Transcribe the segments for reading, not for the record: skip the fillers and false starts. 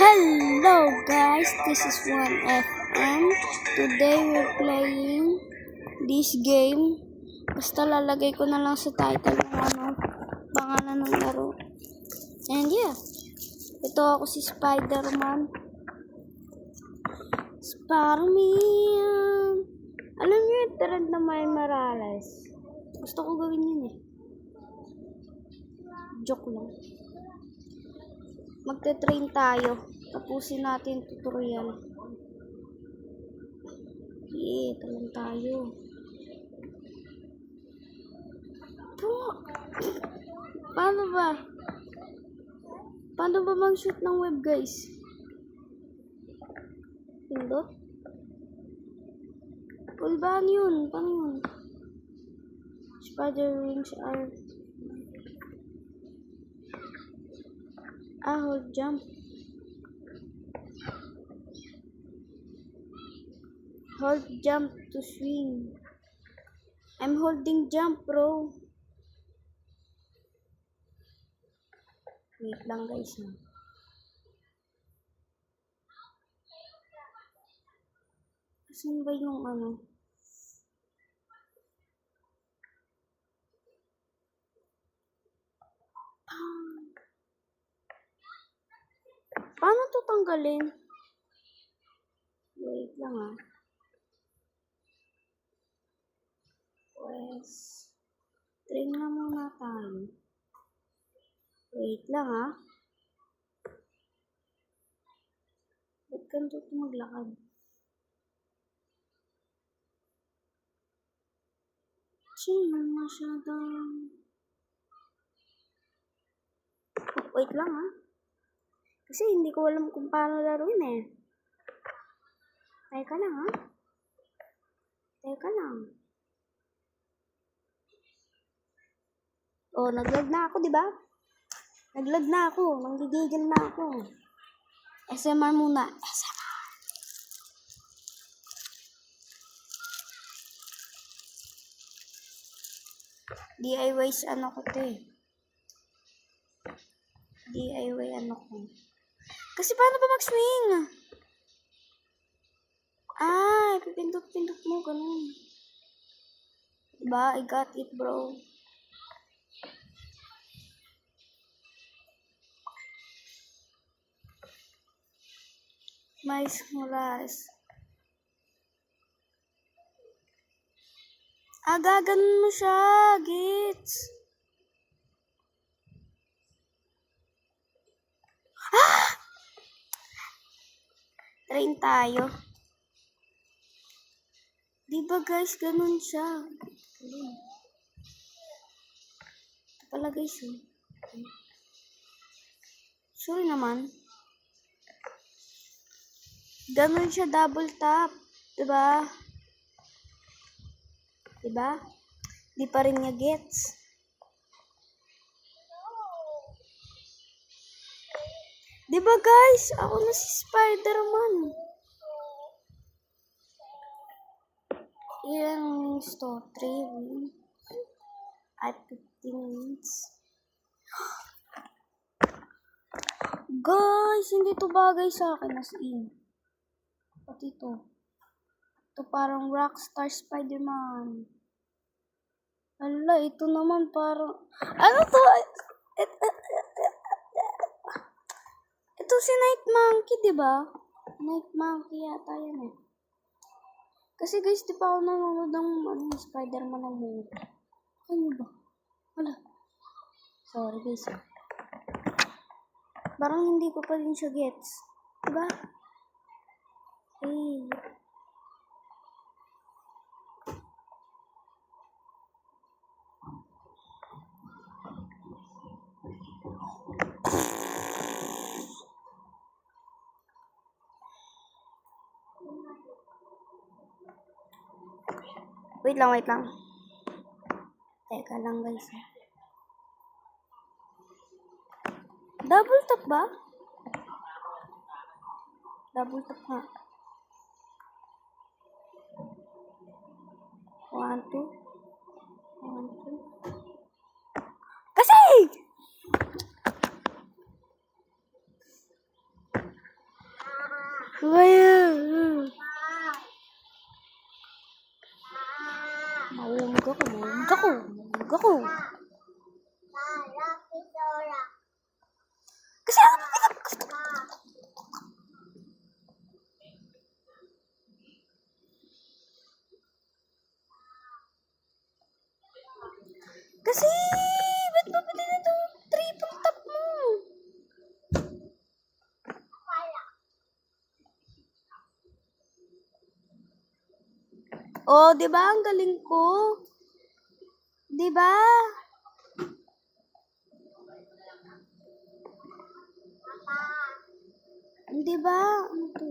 Hello guys, this is 1FM. Today we're playing this game. Basta lalagay ko na lang sa title ng pangalan ng laro. And yeah, ito ako si Spider-Man. Spider-Man. Alam niyo yung trend na may Morales? Gusto ko gawin yun eh. Joke lang. Magte-train tayo. Tapusin natin tutorial. Train tayo. Paano ba? Paano ba mag-shoot ng web, guys? Pindot? Paano yun? Paano yun? Spider wings are... hold jump. Hold jump to swing. I'm holding jump, bro. Wait lang, guys. Saan ba yung ano? Paano ito tanggalin? Wait lang train na muna tayo. Wait lang Ba't ganito ito maglakad? Masyadong... Wait lang Kasi hindi ko alam kung paano laruin eh. Teka lang Teka lang. Oh, nag-lag na ako, di ba? Nag-lag na ako. Nanggigigil na ako. SMR muna. SMR. DIY ano ko to eh. DIY ano ko. Kasi paano ba mag-swing? Pipindot-pindot mo, ganun. Diba? I got it, bro. Miles Morales. Gaganon mo siya, gits. Train tayo. Diba guys, ganun siya. Ito pala guys Sorry naman. Ganun siya, double tap. Diba? Diba? Di pa rin niya gets. Diba guys? Ako na si Spider-Man. Ilan minutes to? 3 at 15 minutes. Guys, hindi to bagay sa akin as in. Pati ito. Ito parang Rockstar Spider-Man. Ala, ito naman parang... Ano to? Ito si Night Monkey, diba? Night Monkey yata yan eh. Kasi guys, di pa ako nanonood ng Spider-Man ng movie. Ano ba? Wala. Sorry guys Parang hindi ko pa rin siya gets. Diba? Wait lang. Teka lang guys Double tap ba? Double tap nga. 1, 2. Kasi! Ngayon. Mahulog ako, mahulog ako, mahulog ako. Kasi ako kasi, ba't ba pati na ito triple tap mo? Oh, di ba ang galing ko? Di ba? Di ba? Ano to?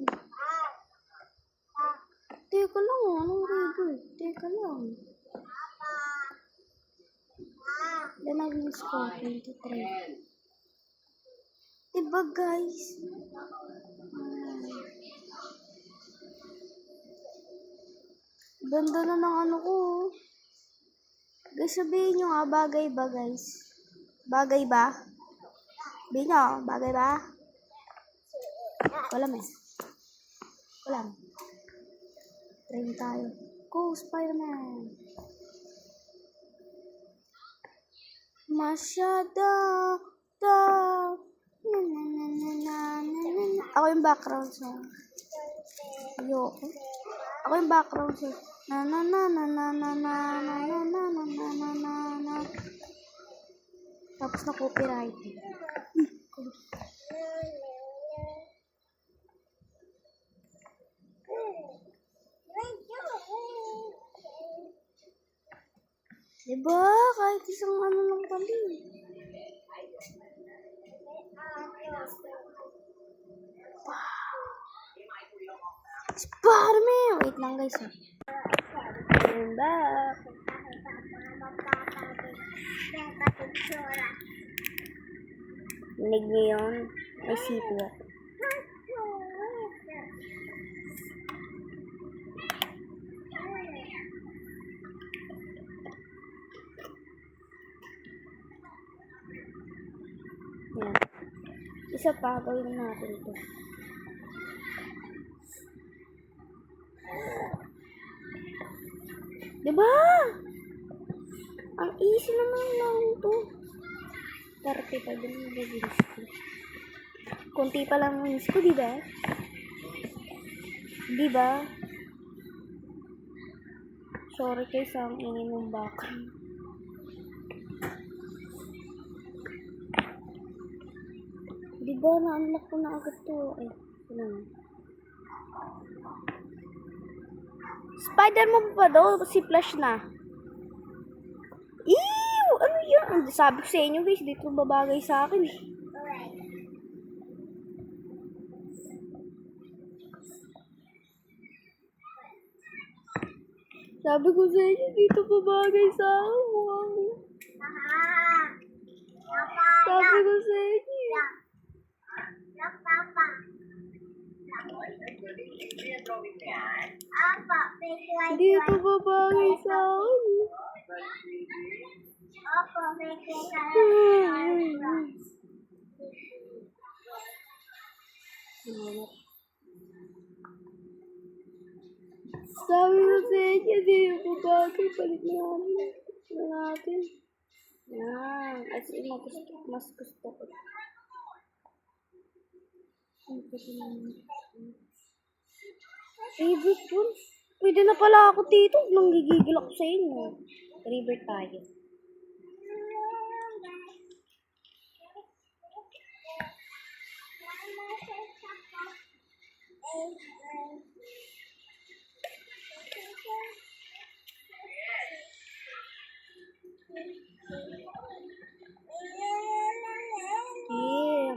Teka lang, anong reboot? Teka lang. Yan ang wins ko, 23. Diba guys? Ganda na ng ano ko. Guys, sabihin nyo nga, bagay ba guys? Bagay ba? Sabihin nyo, bagay ba? Wala eh. Wala. Try tayo. Go, Spider-Man! Masyada da na na na na na na. Ako yung background song. Ayoko. Ako yung background song. Na na na na na na na na na na na na na na na. Tapos na copyright. Diba? Kahit isang ano lang pali. Spider-Man! Wait lang guys ha. I'm back. Rinig niyo yun? May sipwa. Yan. Isa pa, gawin natin ito. Diba? Ang easy naman lang ito. 30 pa din yung wins ko. Kunti pa lang wins ko, diba? Diba? Sorry kayo sa ang ingin mong background. Diba? Na-unlock ko na agad to. Ay, ano? Spider-Man pa daw, si Flash na. Ew! Ano yun? Sabi ko sa inyo guys, dito babagay sa akin eh. Sabi ko sa inyo, dito babagay sa akin. Sabi ko sa inyo. Dito babagay sa akin. Sabi ko sa inyo, dito babagay. Palit na natin. Yan. As in, mas gusto ko. Favorite one? Pwede na pala ako dito. Nanggigigil ako sa inyo. River tayo. Yeah.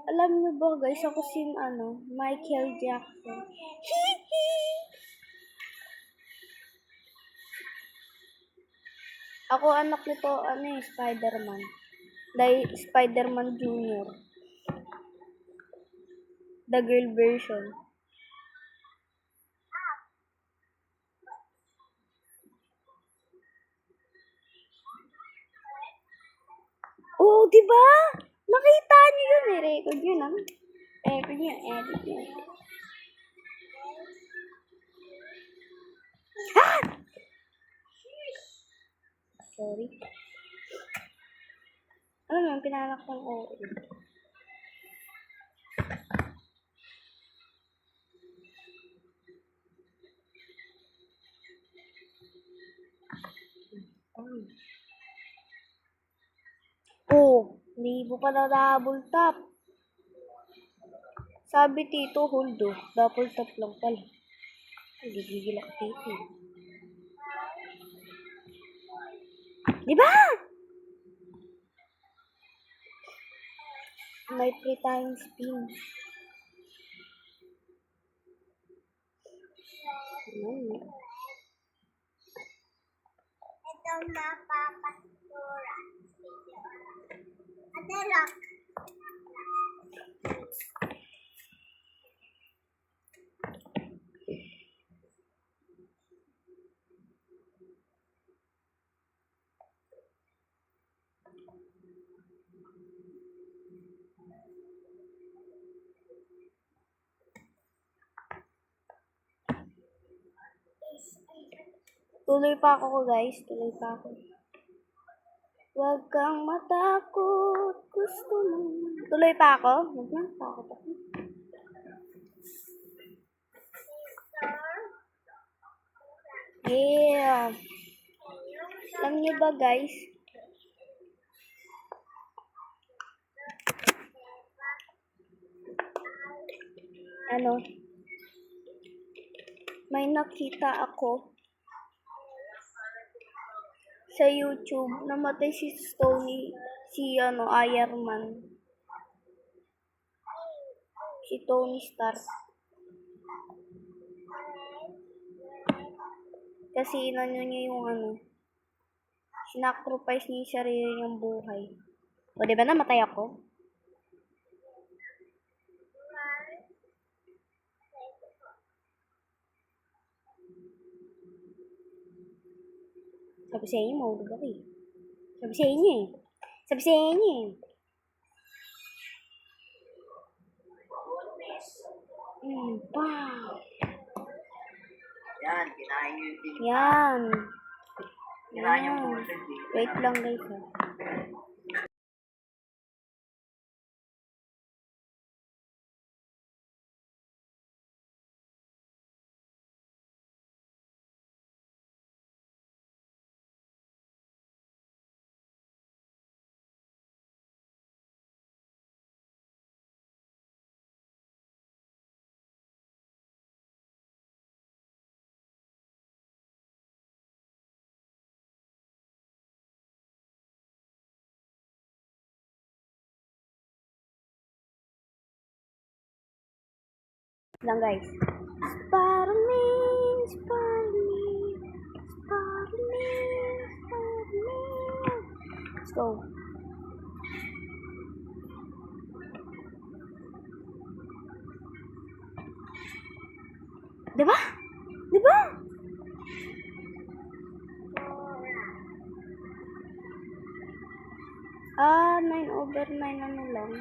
Alam niyo ba guys, ako si Michael Jackson. Ako anak nito, Spider-Man. Spider-Man Junior. The girl version. Oh, di ba? Nakita niyo yun, record yun Edit niya, edit niya. Ah! Sorry. Ano naman, pinanak ng oo. Oh, libo pa na double tap. Sabi tito, hold oh. Double tap lang pala. Gigigil ako tito. Diba? May free time spin. Ito mapapasura. Ate lock. Tuloy pa ako guys, tuloy pa ako. Huwag kang matakot, gusto mo. Tuloy pa ako? Huwag na, takot ako. Yeah. Alam niyo ba guys? Ano? May nakita ako sa YouTube, namatay si Stony, si Iron Man. Si Tony Stark. Kasi inano niya yung sinacrifice niya yung sarili niyang buhay. O, diba namatay ako? Sabi sa inyo, mahulog ako eh. Sabi sa inyo eh. Sabi sa inyo eh. Wow. Yan, kinain nyo yung pink. Yan. Kinain yung Yan. bullet eh. Wait lang guys ha. Lang guys. Spider-Man, Spider-Man, Spider-Man, Spider-Man. Let's go. Diba? Diba? Ah, 9/9 ano lang.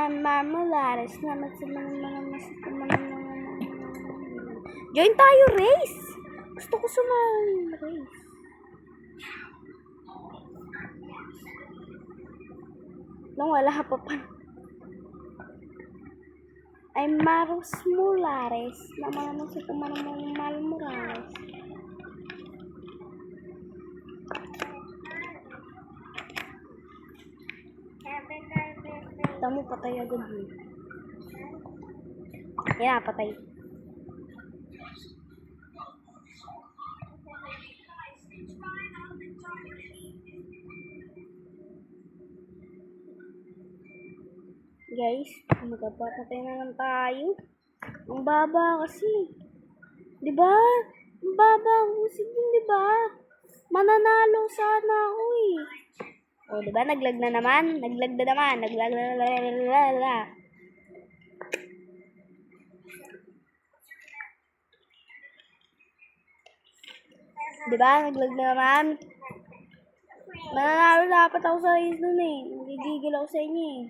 Marmalades na join tayo, race! Gusto ko sumali race. Nung wala pa pa. Ay Maros Mulares. Naman sa tumanong Malmurares. Tamo patay agad yun. Yan, patay. Guys, magpapatay na lang tayo. Ang baba kasi. Diba? Ang baba kasi din, diba? Mananalo sana ako eh. O, diba? Naglag na naman. Naglag na naman. Naglag na naman. Diba? Naglag na naman. Mananalo dapat ako sa race nun eh. Nagigigil ako sa inyo eh.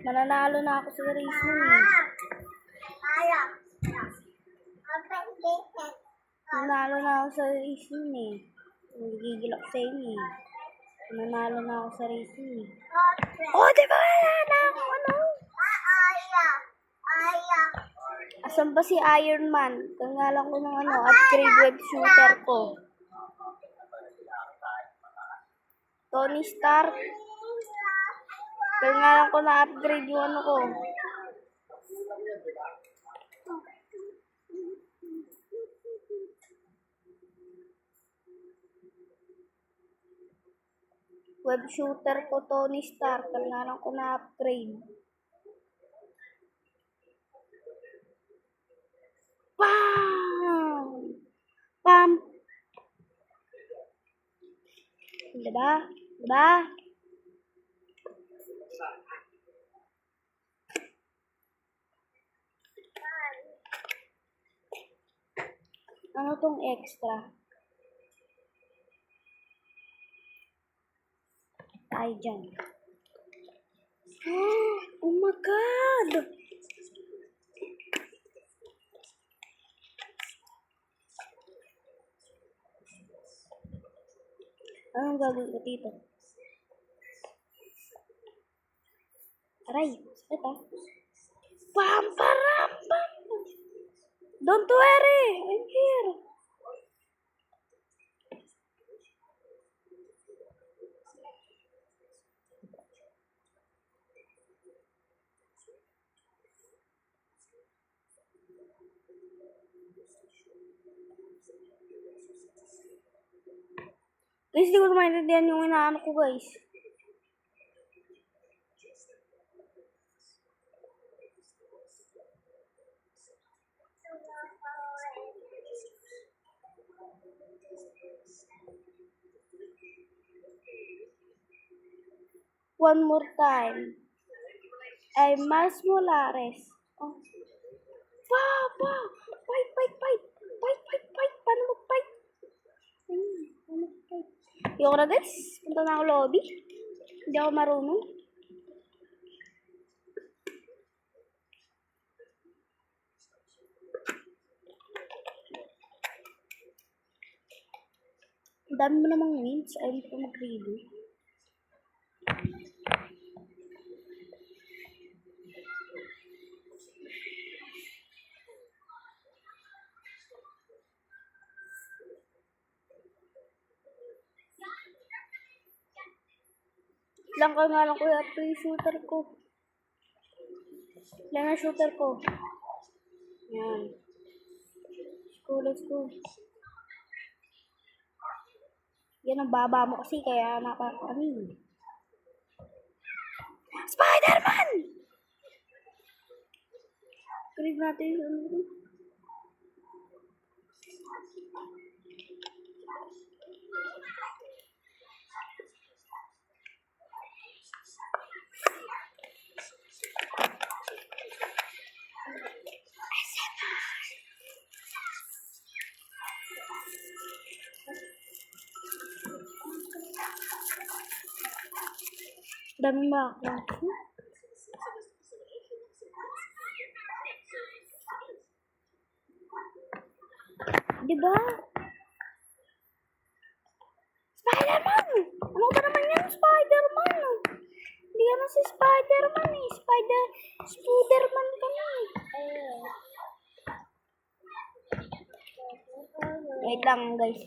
Mananalo na ako sa race nun eh. Mananalo na ako sa race nun eh. Nagigigil ako sa inyo eh. Mananalo na ako sa race nun eh. Oh, di ba? Wala na ako ano? Asan ba si Iron Man? Kangalan ko ng ano, upgrade web shooter ko. Tony Stark. Kangalan ko na upgrade yung ano ko. Web shooter ko, Tony Stark. Kangalan ko na upgrade. Bam! Pam! Diba? Diba? Ano tong extra? Ay, dyan. Oh my God! Anong gagawin ko dito? Aray, ito. Pam, param, pam! Don't worry, I'm here. Guys, di ko na maintindihan yung inaano ko, guys. One more time. Ay, Miles Morales. Oh. Pa! Fight! Paano mag-fight? Paano mag-fight? Ayoko na, guys. Punta na ako lobby. Hindi ako marunong. Ang dami mo namang wins. Ayaw mo pa mag-redo. Lang ka nga lang ko yung shooter ko. Lang ang shooter ko. Yan. Let's go. Yan ang baba mo kasi kaya napakanin. Spider-Man! Click natin yung daming background. Diba? Spider-Man! Ano ba naman yan? Spider-Man! Hindi ka na si Spider-Man eh. Spider-Man ka na eh. Wait lang guys.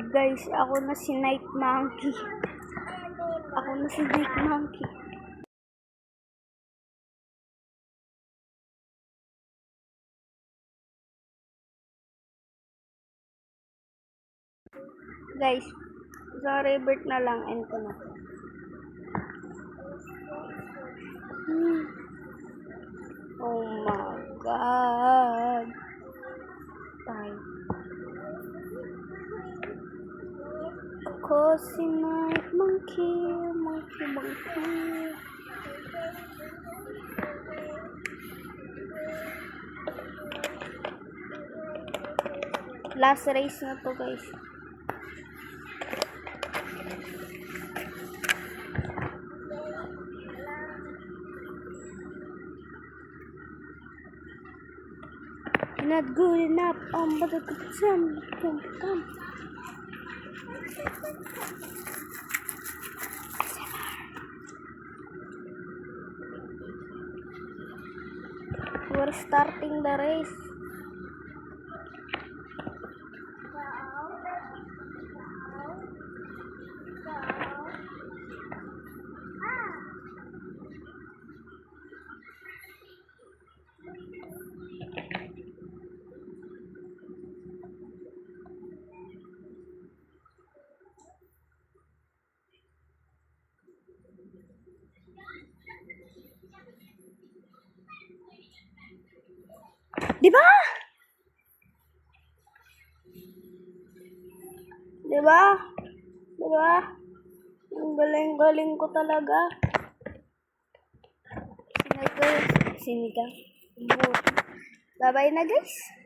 Guys, ako na si Night Monkey. Ako na si Night Monkey. Guys, sa revert na lang end ko na. Oh my God. Bye. Ako si Night Monkey, monkey. Last race na to, guys. Not good enough. But the come. We're starting the race. Diba? Diba? Diba? Ang galing-galing ko talaga. Sinigang. Bye-bye na, guys.